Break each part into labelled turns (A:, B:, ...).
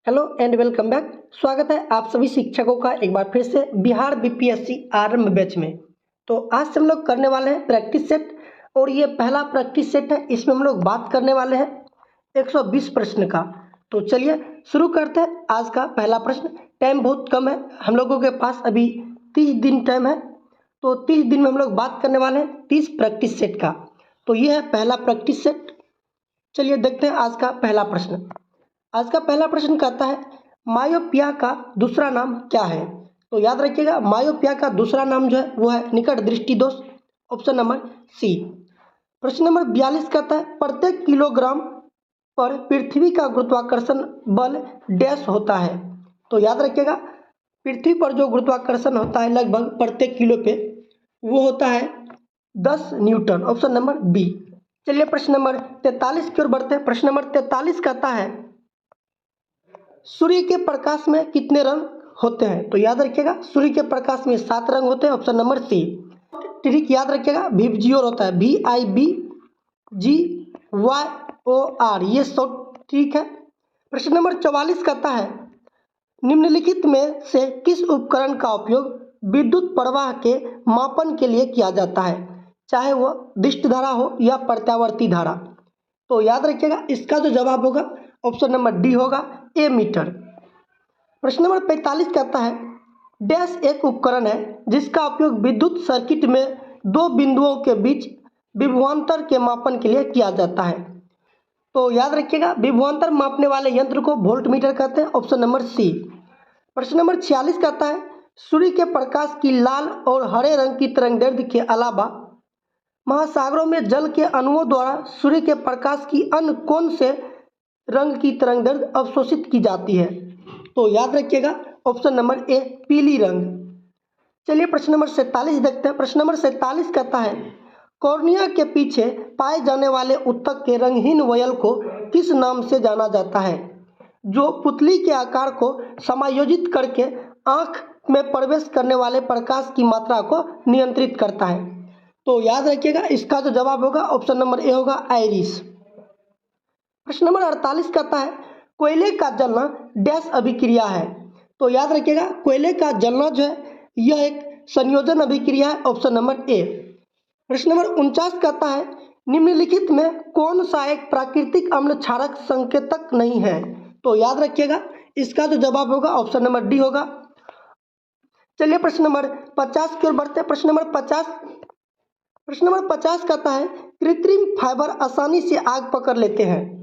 A: Hello and welcome back. स्वागत है आप सभी शिक्षकों का एक बार फिर से बिहार बीपीएससी आरंभ बैच में। तो आज से हम लोग करने वाले हैं प्रैक्टिस सेट और ये पहला प्रैक्टिस सेट है। इसमें हम लोग बात करने वाले हैं 120 प्रश्न का। तो चलिए शुरू करते हैं आज का पहला प्रश्न। टाइम बहुत कम है, हम लोगों के पास अभी 30 दिन टाइम है। तो 30 दिन में हम लोग बात करने वाले हैं 30 प्रैक्टिस सेट का। तो ये है पहला प्रैक्टिस सेट। चलिए देखते हैं आज का पहला प्रश्न। आज का पहला प्रश्न कहता है मायोपिया का दूसरा नाम क्या है। तो याद रखिएगा मायोपिया का दूसरा नाम जो है वो है निकट दृष्टि दोष, ऑप्शन नंबर सी। प्रश्न नंबर 42 कहता है प्रत्येक किलोग्राम पर पृथ्वी का गुरुत्वाकर्षण बल डैश होता है। तो याद रखिएगा पृथ्वी पर जो गुरुत्वाकर्षण होता है लगभग प्रत्येक किलो पे वो होता है 10 न्यूटन, ऑप्शन नंबर बी। चलिए प्रश्न नंबर 43 की ओर बढ़ते हैं। प्रश्न नंबर 43 कहता है सूर्य के प्रकाश में कितने रंग होते हैं। तो याद रखिएगा सूर्य के प्रकाश में 7 रंग होते हैं, ऑप्शन नंबर सी। ट्रिक याद रखिएगा विबजियोर होता है VIBGYOR, ये शॉर्ट ट्रिक है। प्रश्न नंबर 44 कहता है निम्नलिखित में से किस उपकरण का उपयोग विद्युत प्रवाह के मापन के लिए किया जाता है, चाहे वह दिष्ट धारा हो या प्रत्यावर्ती धारा। तो याद रखिएगा इसका जो जवाब होगा ऑप्शन नंबर डी होगा, ए मीटर। प्रश्न नंबर 45 कहता है डैश एक उपकरण है जिसका उपयोग विद्युत सर्किट में दो बिंदुओं के बीच विभवांतर के मापन के लिए किया जाता है। तो याद रखिएगा विभवांतर मापने वाले यंत्र को वोल्ट मीटर कहते हैं, ऑप्शन नंबर सी। प्रश्न नंबर 46 कहता है सूर्य के प्रकाश की लाल और हरे रंग की तरंगदैर्घ्य के अलावा महासागरों में जल के अणुओं द्वारा सूर्य के प्रकाश की अन्य कौन से रंग की तरंगदैर्घ्य अवशोषित की जाती है। तो याद रखिएगा ऑप्शन नंबर ए पीली रंग। चलिए प्रश्न नंबर 47 देखते हैं। प्रश्न नंबर 47 कहता है कॉर्निया के पीछे पाए जाने वाले उत्तक के रंगहीन वयल को किस नाम से जाना जाता है, जो पुतली के आकार को समायोजित करके आंख में प्रवेश करने वाले प्रकाश की मात्रा को नियंत्रित करता है। तो याद रखिएगा इसका जो जवाब होगा ऑप्शन नंबर ए होगा आइरिस। प्रश्न नंबर 48 कहता है कोयले का जलना डैश अभिक्रिया है। तो याद रखिएगा कोयले का जलना जो है यह एक संयोजन अभिक्रिया है, ऑप्शन नंबर ए। प्रश्न नंबर 49 कहता है निम्नलिखित में कौन सा एक प्राकृतिक अम्ल क्षारक संकेतक नहीं है। तो याद रखिएगा इसका जो जवाब होगा ऑप्शन नंबर डी होगा। चलिए प्रश्न नंबर 50 की ओर बढ़ते हैं। प्रश्न नंबर 50 कहता है कृत्रिम फाइबर आसानी से आग पकड़ लेते हैं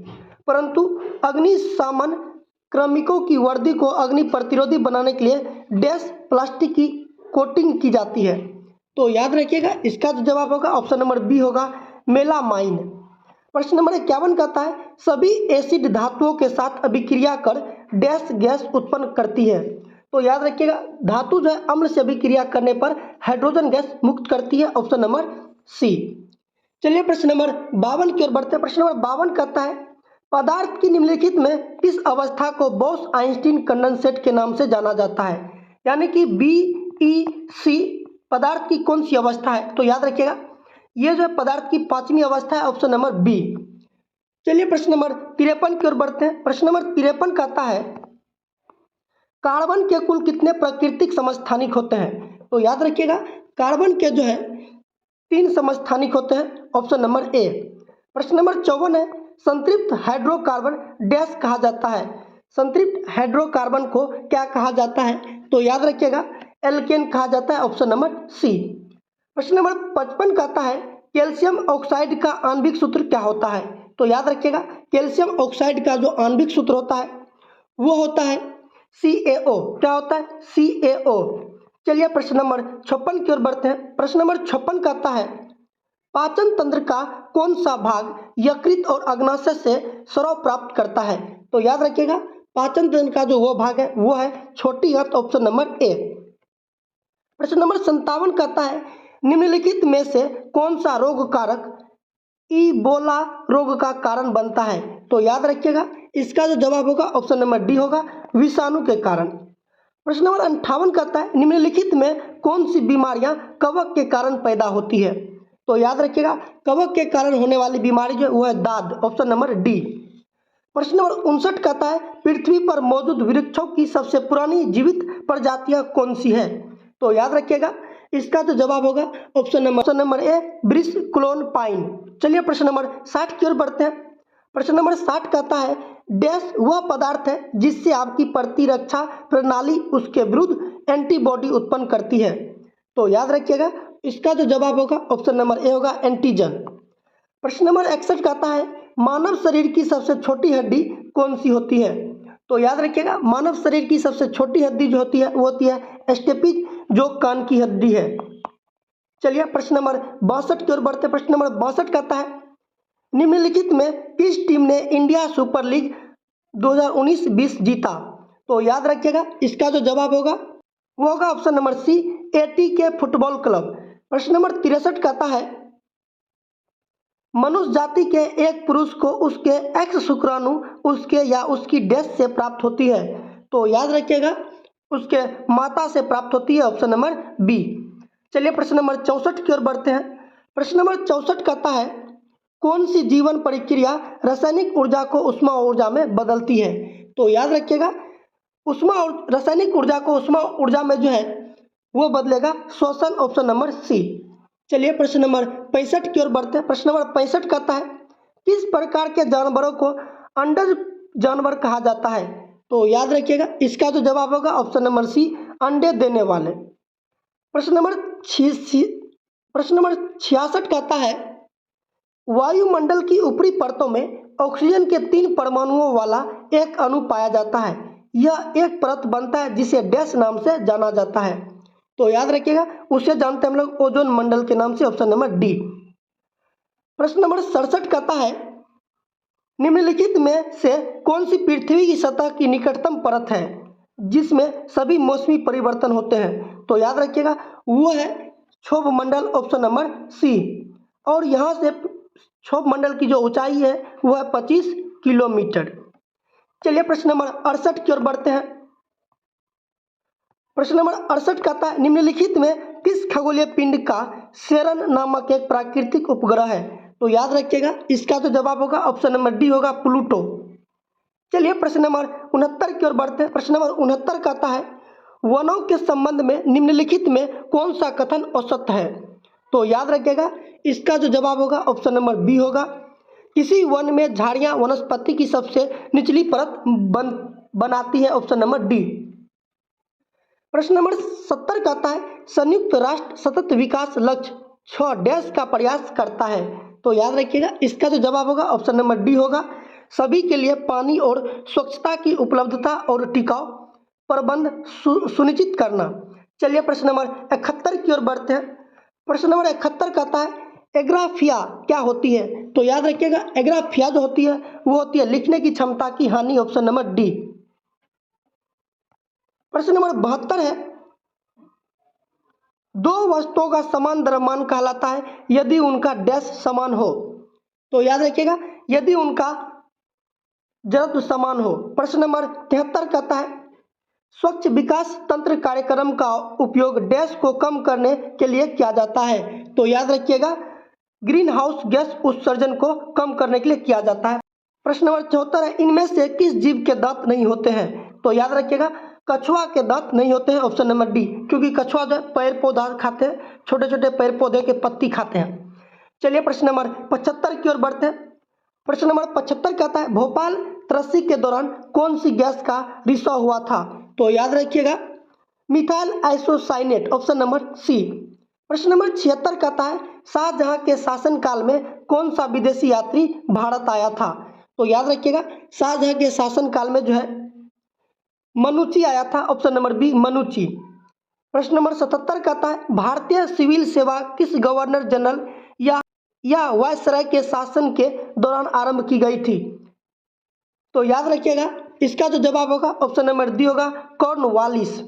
A: परंतु अग्निशमन क्रमिकों की वर्दी को अग्नि प्रतिरोधी बनाने के लिए डैश प्लास्टिक की कोटिंग की जाती है। तो याद रखिएगा इसका जो जवाब होगा ऑप्शन नंबर बी होगा मेलामाइन। प्रश्न नंबर 51 कहता है सभी एसिड धातुओं के साथ अभिक्रिया कर डैश गैस उत्पन्न करती है। तो याद रखिएगा धातु जो है अम्ल से अभिक्रिया करने पर हाइड्रोजन गैस मुक्त करती है, ऑप्शन नंबर सी। चलिए प्रश्न नंबर 52 की ओर बढ़ते हैं। प्रश्न नंबर 52 कहता है पदार्थ की निम्नलिखित में किस अवस्था को बॉस आइंस्टीन कंडेंसेट के नाम से जाना जाता है, यानी कि BEC पदार्थ की कौन सी अवस्था है। तो याद रखिएगा ये जो है पदार्थ की 5वीं अवस्था है, ऑप्शन नंबर बी। चलिए प्रश्न नंबर 53 की ओर बढ़ते हैं। प्रश्न नंबर 53 कहता है कार्बन के कुल कितने प्राकृतिक समस्थानिक होते हैं। तो याद रखिएगा कार्बन के जो है 3 समस्थानिक होते हैं, ऑप्शन नंबर ए। प्रश्न नंबर 54 है संतृप्त हाइड्रोकार्बन डैश कहा जाता है। संतृप्त हाइड्रोकार्बन को क्या कहा जाता है। तो याद रखिएगा एल्केन कहा जाता है, ऑप्शन नंबर सी। प्रश्न नंबर 55 कहता है कैल्शियम ऑक्साइड का आणविक सूत्र क्या होता है। तो याद रखिएगा कैल्शियम ऑक्साइड का जो आणविक सूत्र होता है वो होता है CaO। क्या होता है CaO। चलिए प्रश्न नंबर 56 की ओर बढ़ते हैं। प्रश्न नंबर 56 कहता है पाचन तंत्र का कौन सा भाग यकृत और अग्नाशय से स्राव प्राप्त करता है। तो याद रखिएगा पाचन तंत्र का जो वो भाग है वो है छोटी आंत, ऑप्शन नंबर ए। प्रश्न नंबर 57 कहता है निम्नलिखित में से कौन सा रोग कारक इबोला रोग का कारण बनता है। तो याद रखिएगा इसका जो जवाब होगा ऑप्शन नंबर डी होगा विषाणु के कारण। प्रश्न नंबर 58 कहता है निम्नलिखित में कौन सी बीमारियां कवक के कारण पैदा होती है। तो याद रखिएगा कवक के कारण होने वाली बीमारी जो है वो है दाद, ऑप्शन नंबर डी। प्रश्न नंबर 59 कहता है पृथ्वी पर मौजूद वृक्षों की सबसे पुरानी जीवित प्रजातियां कौन सी है? तो याद रखिएगा इसका जो जवाब होगा option number A bristlecone pine. चलिए प्रश्न नंबर 60 की ओर बढ़ते हैं। प्रश्न नंबर 60 कहता है डैश वह पदार्थ है जिससे आपकी प्रतिरक्षा प्रणाली उसके विरुद्ध एंटीबॉडी उत्पन्न करती है? तो याद रखिएगा इसका जो जवाब होगा ऑप्शन नंबर ए होगा एंटीजन। प्रश्न नंबर 61 कहता है मानव शरीर की सबसे छोटी हड्डी कौन सी होती है? तो याद रखिएगा मानव शरीर की सबसे छोटी हड्डी जो होती है वो होती है स्टेपिज, जो कान की हड्डी है। चलिए प्रश्न नंबर 62 की ओर बढ़ते। प्रश्न नंबर 62 कहता है निम्नलिखित में किस टीम ने इंडिया सुपर लीग 2019-20 जीता? तो याद रखिएगा इसका जो जवाब होगा वो होगा option number C ATK football club. प्रश्न नंबर 63 कहता है मनुष्य जाति के एक पुरुष को उसके एक्स शुक्राणु उसके या उसकी डैश से प्राप्त होती है? तो याद रखिएगा उसके माता से प्राप्त होती है, ऑप्शन नंबर बी। चलिए प्रश्न नंबर 64 की ओर बढ़ते हैं। प्रश्न नंबर 64 कहता है कौन सी जीवन प्रक्रिया रासायनिक ऊर्जा को उष्मा ऊर्जा में बदलती है? तो याद रखिएगा रासायनिक ऊर्जा को उष्मा ऊर्जा में जो है वो बदलेगा श्वसन, ऑप्शन नंबर सी। चलिए प्रश्न नंबर 65 की ओर बढ़ते हैं। प्रश्न नंबर 65 कहता है किस प्रकार के जानवरों को अंडज जानवर कहा जाता है? तो याद रखिएगा इसका जो जवाब होगा ऑप्शन नंबर सी अंडे देने वाले। प्रश्न नंबर 66 कहता है वायुमंडल की ऊपरी परतों में ऑक्सीजन के 3 परमाणुओं वाला एक अणु पाया जाता है। यह एक परत बनता है जिसे डैश नाम से जाना जाता है? तो याद रखिएगा उसे जानते हैं हम लोग ओजोन मंडल के नाम से, ऑप्शन नंबर डी। प्रश्न नंबर 67 कहता है निम्नलिखित में से कौन सी पृथ्वी की सतह की निकटतम परत है जिसमें सभी मौसमी परिवर्तन होते हैं? तो याद रखिएगा वो है क्षोभ मंडल, ऑप्शन नंबर सी। और यहाँ से क्षोभ मंडल की जो ऊंचाई है वो है 25 किलोमीटर। चलिए प्रश्न नंबर 68 की ओर बढ़ते हैं। प्रश्न नंबर 68 कहता है निम्नलिखित में किस खगोलीय पिंड का सेरन नामक एक प्राकृतिक उपग्रह है? तो याद रखिएगा इसका जो जवाब होगा ऑप्शन नंबर डी होगा प्लूटो। चलिए प्रश्न नंबर 69 की ओर बढ़ते हैं। प्रश्न नंबर 69 कहता है वनों के संबंध में निम्नलिखित में कौन सा कथन औसत है? तो याद रखिएगा इसका जो जवाब होगा ऑप्शन नंबर बी होगा किसी वन में झाड़ियां वनस्पति की सबसे निचली परत बनाती है, ऑप्शन नंबर डी। प्रश्न नंबर 70 कहता है संयुक्त राष्ट्र सतत विकास लक्ष्य 6 डैश का प्रयास करता है? तो याद रखिएगा इसका जो जवाब होगा ऑप्शन नंबर डी होगा सभी के लिए पानी और स्वच्छता की उपलब्धता और टिकाऊ प्रबंध सुनिश्चित करना। चलिए प्रश्न नंबर 71 की ओर बढ़ते हैं। प्रश्न नंबर 71 कहता है एग्राफिया क्या होती है? तो याद रखिएगा एग्राफिया जो होती है वो होती है लिखने की क्षमता की हानि, ऑप्शन नंबर डी। प्रश्न नंबर 72 है दो वस्तुओं का समान द्रव्यमान कहलाता है यदि उनका डैश समान हो? तो याद रखिएगा यदि उनका जड़त्व समान हो। प्रश्न नंबर 73 कहता है स्वच्छ विकास तंत्र कार्यक्रम का उपयोग डैश को कम करने के लिए किया जाता है? तो याद रखिएगा ग्रीन हाउस गैस उत्सर्जन को कम करने के लिए किया जाता है। प्रश्न नंबर 74 है इनमें से किस जीव के दांत नहीं होते हैं? तो याद रखिएगा कछुआ के दांत नहीं होते हैं, ऑप्शन नंबर डी, क्योंकि कछुआ जो पेड़ पौधा खाते हैं, छोटे छोटे पेड़ पौधे के पत्ती खाते हैं। चलिए प्रश्न नंबर 75 की ओर बढ़ते हैं। प्रश्न नंबर 75 कहता है भोपाल त्रस्सी के दौरान कौन सी गैस का रिसाव हुआ था? तो याद रखिएगा methyl isocyanate, option number C. प्रश्न नंबर 76 कहता है शाहजहां के शासनकाल में कौन सा विदेशी यात्री भारत आया था? तो याद रखिएगा शाहजहां के शासनकाल में जो है मनुची आया था, ऑप्शन नंबर बी मनुची। प्रश्न नंबर 77 कहता है भारतीय सिविल सेवा किस गवर्नर जनरल या वायसराय के शासन के दौरान आरंभ की गई थी? तो याद रखिएगा इसका जो जवाब होगा ऑप्शन नंबर डी होगा कॉर्नवालिस।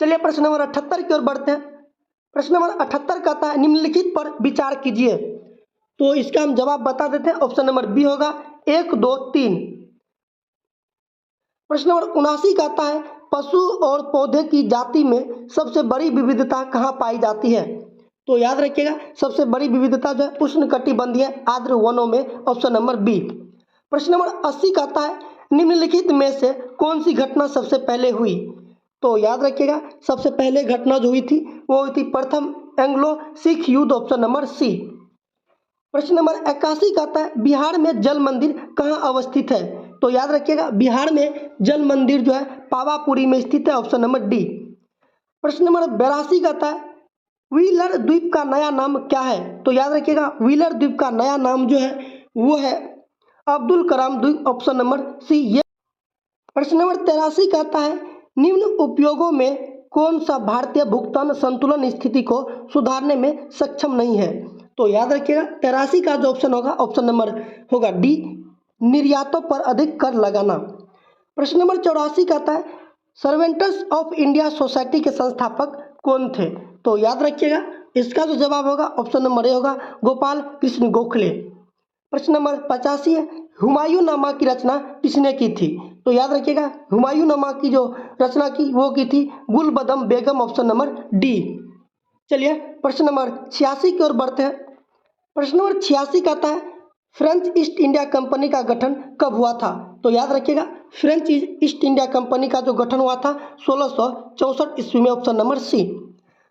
A: चलिए प्रश्न नंबर 78 की ओर बढ़ते हैं। प्रश्न नंबर 78 कहता है निम्नलिखित पर विचार कीजिए। तो इसका हम जवाब बता देते हैं, ऑप्शन नंबर बी होगा 1, 2, 3। प्रश्न नंबर 79 कहता है पशु और पौधे की जाति में सबसे बड़ी विविधता कहाँ पाई जाती है? तो याद रखिएगा सबसे बड़ी विविधता जो है उष्णकटिबंधीय आर्द्र वनों में, ऑप्शन नंबर बी। प्रश्न नंबर 80 का आता है निम्नलिखित में से कौन सी घटना सबसे पहले हुई। तो याद रखिएगा सबसे पहले घटना जो हुई थी वो हुई थी प्रथम एंग्लो सिख युद्ध, ऑप्शन नंबर सी। प्रश्न नंबर 81 का आता है बिहार में जल मंदिर कहाँ अवस्थित है। तो याद रखिएगा बिहार में जल मंदिर जो है पावापुरी में स्थित है, ऑप्शन नंबर डी। प्रश्न नंबर 82 का आता है व्हीलर द्वीप का नया नाम क्या है। तो याद रखिएगा व्हीलर द्वीप का नया नाम जो है वो है अब्दुल कलाम द्वीप, ऑप्शन नंबर सी। ये प्रश्न नंबर 83 का आता है निम्न उपयोगों में कौन सा भारतीय भुगतान संतुलन स्थिति को सुधारने में सक्षम नहीं है। तो याद रखिएगा 83 का जो ऑप्शन होगा ऑप्शन नंबर होगा डी, निर्यातों पर अधिक कर लगाना। प्रश्न नंबर 84 का आता है सर्वेंट्स ऑफ इंडिया सोसाइटी के संस्थापक कौन थे। तो याद रखिएगा इसका जो जवाब होगा ऑप्शन नंबर ए होगा गोपाल कृष्ण गोखले। प्रश्न नंबर 85 है हुमायूंनामा की रचना किसने की थी। तो याद रखिएगा हुमायूंनामा की जो रचना की वो की थी गुलबदम बेगम, ऑप्शन नंबर डी। चलिए प्रश्न नंबर 86 की ओर बढ़ते हैं। प्रश्न नंबर 86 का आता है फ्रेंच ईस्ट इंडिया कंपनी का गठन कब हुआ था। तो याद रखिएगा फ्रेंच ईस्ट इंडिया कंपनी का जो गठन हुआ था 1664 ईस्वी में, ऑप्शन नंबर सी।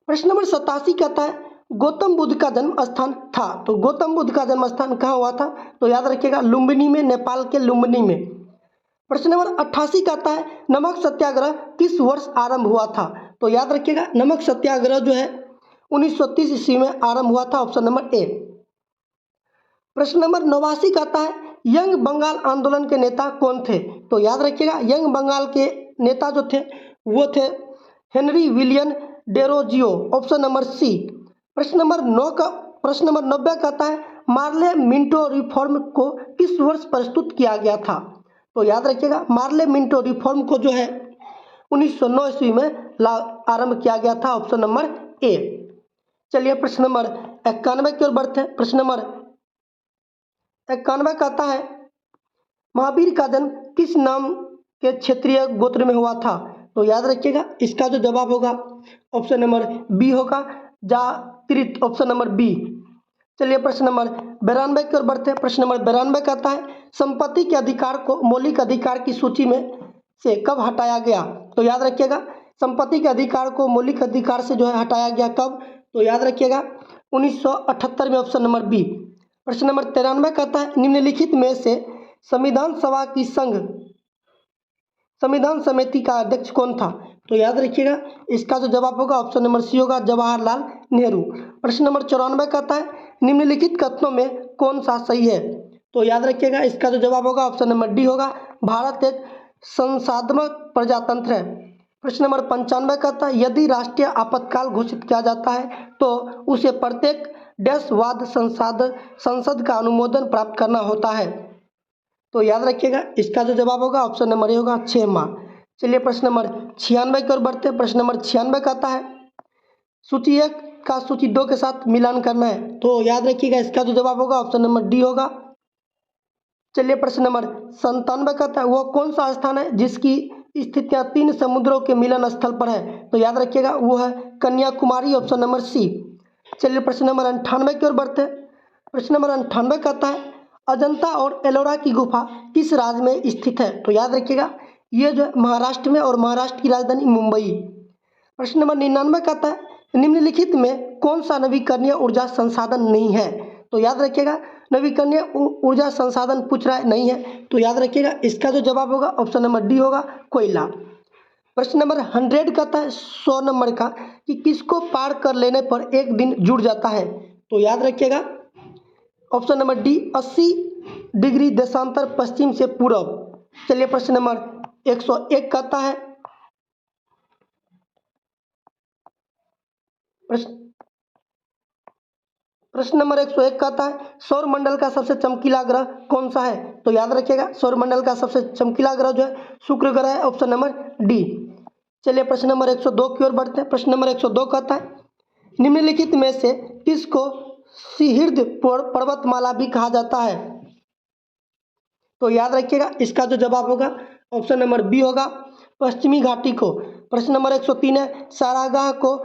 A: प्रश्न नंबर 87 का आता है गौतम बुद्ध का जन्म स्थान था। तो गौतम बुद्ध का जन्म स्थान कहाँ हुआ था। तो याद रखिएगा लुम्बिनी में, नेपाल के लुम्बिनी में। प्रश्न नंबर 88 का आता है नमक सत्याग्रह किस वर्ष आरंभ हुआ था। तो याद रखिएगा नमक सत्याग्रह जो है 1930 ईस्वी में आरंभ हुआ था, ऑप्शन नंबर ए। प्रश्न नंबर 89 का आता है यंग बंगाल आंदोलन के नेता कौन थे। तो याद रखिएगा यंग बंगाल के नेता जो थे वो थे Henry William Derozio, option number C. प्रश्न नंबर 90 का आता है मार्ले मिंटो रिफॉर्म को किस वर्ष प्रस्तुत किया गया था। तो याद रखिएगा मार्ले मिंटो रिफॉर्म को जो है 1909 ईस्वी में आरंभ किया गया था, ऑप्शन नंबर ए। चलिए प्रश्न नंबर 91 की ओर बढ़ते हैं। प्रश्न नंबर 91 का आता है महावीर का जन्म किस नाम के क्षेत्रीय गोत्र में हुआ था। तो याद रखिएगा इसका जो जवाब होगा ऑप्शन नंबर बी होगा जागृत, ऑप्शन नंबर बी। चलिए प्रश्न नंबर 92 की ओर बढ़ते हैं। प्रश्न नंबर 92 का आता है संपत्ति के अधिकार को मौलिक अधिकार की सूची में से कब हटाया गया। तो याद रखिएगा संपत्ति के अधिकार को मौलिक अधिकार से जो है हटाया गया कब। तो याद रखिएगा 1978 में, ऑप्शन नंबर बी। प्रश्न नंबर 93 का आता है निम्नलिखित में से संविधान सभा की संविधान समिति का अध्यक्ष कौन था। तो याद रखिएगा इसका जो जवाब होगा ऑप्शन नंबर सी होगा जवाहरलाल नेहरू। प्रश्न नंबर 94 का आता है निम्नलिखित कथनों में कौन सा सही है। तो याद रखिएगा इसका जो जवाब होगा ऑप्शन नंबर डी होगा भारत एक संसाधनात्मक प्रजातंत्र है। प्रश्न नंबर 95 का आता है यदि राष्ट्रीय आपातकाल घोषित किया जाता है तो उसे प्रत्येक डैशवाद संसद का अनुमोदन प्राप्त करना होता है। तो याद रखिएगा इसका जो जवाब होगा ऑप्शन नंबर ए होगा 6 माह। चलिए प्रश्न नंबर 96 की ओर बढ़ते हैं। प्रश्न नंबर 96 का आता है सूची 1 का सूची 2 के साथ मिलान करना है। तो याद रखिएगा इसका जो जवाब होगा ऑप्शन नंबर डी होगा। चलिए प्रश्न नंबर 97 का आता है वह कौन सा स्थान है जिसकी स्थितियां 3 समुद्रों के मिलन स्थल पर है। तो याद रखिएगा वो है कन्याकुमारी, ऑप्शन नंबर सी। चलिए प्रश्न नंबर 98 की ओर बढ़ते हैं। प्रश्न नंबर 98 का आता है अजंता और एलोरा की गुफा किस राज्य में स्थित है। तो याद रखिएगा ये जो है महाराष्ट्र में और महाराष्ट्र की राजधानी मुंबई। प्रश्न नंबर 99 का आता है निम्नलिखित में कौन सा नवीकरणीय ऊर्जा संसाधन नहीं है। तो याद रखिएगा नवीकरणीय ऊर्जा संसाधन पूछ रहा है, नहीं है। तो याद रखिएगा इसका जो जवाब होगा ऑप्शन नंबर डी होगा कोयला। प्रश्न नंबर 100 का आता है 100 नंबर का कि किसको पार कर लेने पर एक दिन जुड़ जाता है। तो याद रखिएगा ऑप्शन नंबर डी 80 डिग्री देशांतर पश्चिम से पूरब। चलिए प्रश्न नंबर 101 का आता है प्रश्न नंबर 101 का आता है सौर मंडल का सबसे चमकीला ग्रह कौन सा है। तो याद रखिएगा सौर मंडल का सबसे चमकीला ग्रह जो है शुक्र ग्रह है, ऑप्शन नंबर डी। चलिए प्रश्न नंबर 102 की ओर बढ़ते हैं। प्रश्न नंबर 102 का आता है निम्नलिखित में से किसको सुहृद पर्वतमाला भी कहा जाता है। तो याद रखिएगा इसका जो जवाब होगा ऑप्शन नंबर बी होगा पश्चिमी घाटी को। प्रश्न नंबर 103 है सारागाह को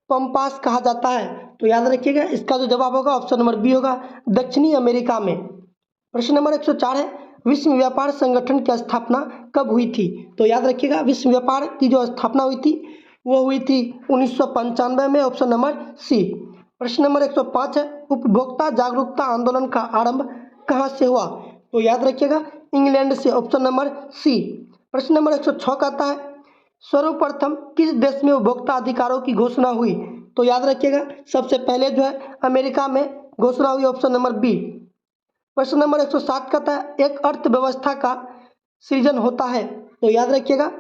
A: पंपास कहा जाता है। तो याद रखिएगा इसका जो जवाब होगा ऑप्शन नंबर बी होगा दक्षिणी अमेरिका में। प्रश्न नंबर 104 है विश्व व्यापार संगठन की स्थापना कब हुई थी? तो याद रखिएगा, विश्व व्यापार की जो स्थापना हुई थी वो हुई थी 1995 में, ऑप्शन नंबर सी। प्रश्न नंबर 105 है, उपभोक्ता जागरूकता आंदोलन का आरंभ कहाँ से हुआ? तो याद रखिएगा, इंग्लैंड से, ऑप्शन नंबर सी। प्रश्न नंबर 106 कहता है, सर्वप्रथम किस देश में उपभोक्ता अधिकारों की घोषणा हुई? तो याद रखिएगा, सबसे पहले जो है अमेरिका में घोषणा हुई, ऑप्शन नंबर बी। प्रश्न नंबर 107 कहता है, एक अर्थव्यवस्था का सृजन होता है? तो याद रखिएगा,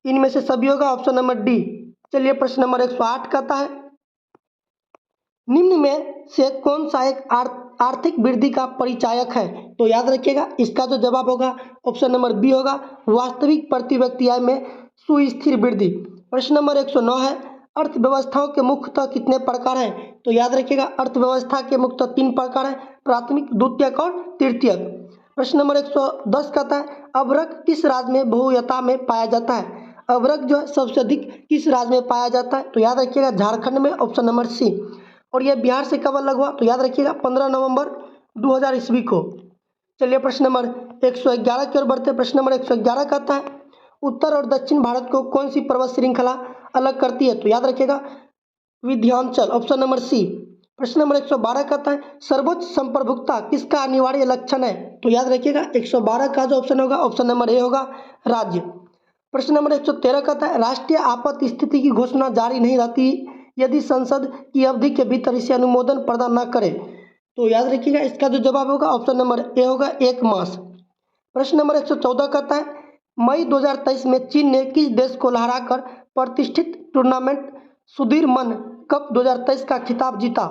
A: इनमें से सभी होगा, ऑप्शन नंबर डी। चलिए प्रश्न नंबर 108 कहता है, निम्न में से कौन सा एक आर्थिक वृद्धि का परिचायक है? तो याद रखिएगा, इसका जो जवाब होगा ऑप्शन नंबर बी होगा, वास्तविक प्रति व्यक्ति आय में सुस्थिर वृद्धि। प्रश्न नंबर 109 है, अर्थव्यवस्थाओं के मुख्यतः कितने प्रकार हैं? तो याद रखिएगा, अर्थव्यवस्था के मुख्यतः 3 प्रकार हैं, प्राथमिक, द्वितीयक और तृतीयक। प्रश्न नंबर 110 कहता है, अभ्रक किस राज्य में बहुयता में पाया जाता है? अभ्रक जो है सबसे अधिक किस राज्य में पाया जाता है? तो याद रखिएगा, झारखंड में, ऑप्शन नंबर सी। और यह बिहार से कब अलग हुआ? तो याद रखिएगा, 15 नवंबर 2000 ईस्वी को। चलिए प्रश्न नंबर 111 की ओर बढ़ते हैं। प्रश्न नंबर 111 कहता है, उत्तर और दक्षिण भारत को कौन सी पर्वत श्रृंखला अलग करती है? तो याद रखिएगा, विंध्याचल, ऑप्शन नंबर सी। प्रश्न नंबर 112 कहता है, सर्वोच्च संप्रभुता किसका अनिवार्य लक्षण है? तो याद रखिएगा, 112 का जो ऑप्शन होगा, ऑप्शन नंबर ए होगा, राज्य। प्रश्न नंबर 113 कहता है, राष्ट्रीय आपात स्थिति की घोषणा जारी नहीं रहती यदि संसद की अवधि के भीतर इसे अनुमोदन प्रदान न करे? तो याद रखिएगा, इसका जो जवाब होगा ऑप्शन नंबर ए होगा, 1 मास। प्रश्न नंबर 114 कहता है, मई 2023 में चीन ने किस देश को हराकर प्रतिष्ठित टूर्नामेंट सुदीर्मन कप 2023 का खिताब जीता?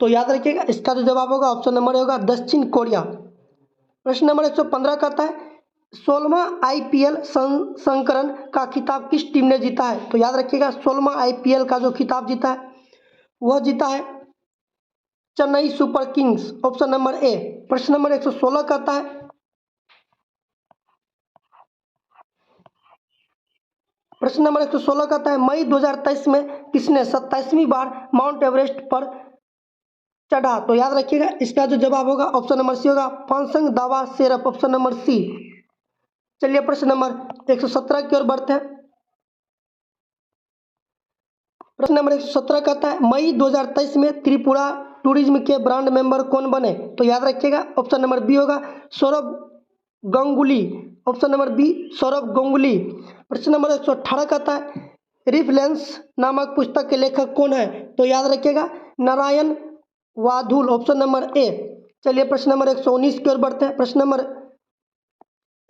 A: तो याद रखिएगा, इसका जो जवाब होगा ऑप्शन नंबर ए होगा, दक्षिण कोरिया। प्रश्न नंबर 115 कहता है, 16वां IPL संस्करण का खिताब किस टीम ने जीता है? तो याद रखिएगा, 16वां IPL का जो खिताब जीता है वह जीता है Chennai super Kings, option number ए। प्रश्न नंबर 116 कहता है, प्रश्न नंबर 116 कहता है, मई 2023 में किसने 27वीं बार माउंट एवरेस्ट पर चढ़ा? तो याद रखिएगा, इसका जो जवाब होगा ऑप्शन नंबर सी होगा, फांसंग दावा शेरप, ऑप्शन नंबर सी। चलिए प्रश्न नंबर 117 की ओर बढ़ते हैं। प्रश्न नंबर 117 कहता है, मई 2023 में त्रिपुरा टूरिज्म के ब्रांड मेंबर कौन बने? तो याद रखिएगा, ऑप्शन नंबर बी होगा, Saurabh Ganguly, option number B, Saurabh Ganguly. प्रश्न नंबर 118 कहता है, रिफलेंस नामक पुस्तक के लेखक कौन है? तो याद रखिएगा, नारायण वाधुल, ऑप्शन नंबर ए। चलिए प्रश्न नंबर 119 की ओर बढ़ते हैं। प्रश्न नंबर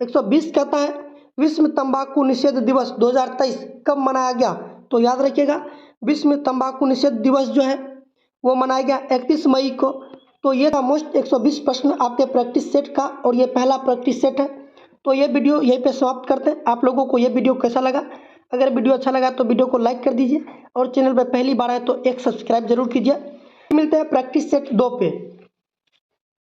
A: 120 कहता है, विश्व तंबाकू निषेध दिवस 2023 कब मनाया गया? तो याद रखिएगा, विश्व तंबाकू निषेध दिवस जो है वो मनाया गया 31 मई को। तो ये था मोस्ट 120 प्रश्न आपके प्रैक्टिस सेट का, और ये पहला प्रैक्टिस सेट है। तो ये वीडियो यहीं पे समाप्त करते हैं। आप लोगों को ये वीडियो कैसा लगा? अगर वीडियो अच्छा लगा तो वीडियो को लाइक कर दीजिए, और चैनल पर पहली बार आए तो एक सब्सक्राइब जरूर कीजिए। मिलते हैं प्रैक्टिस सेट 2 पे।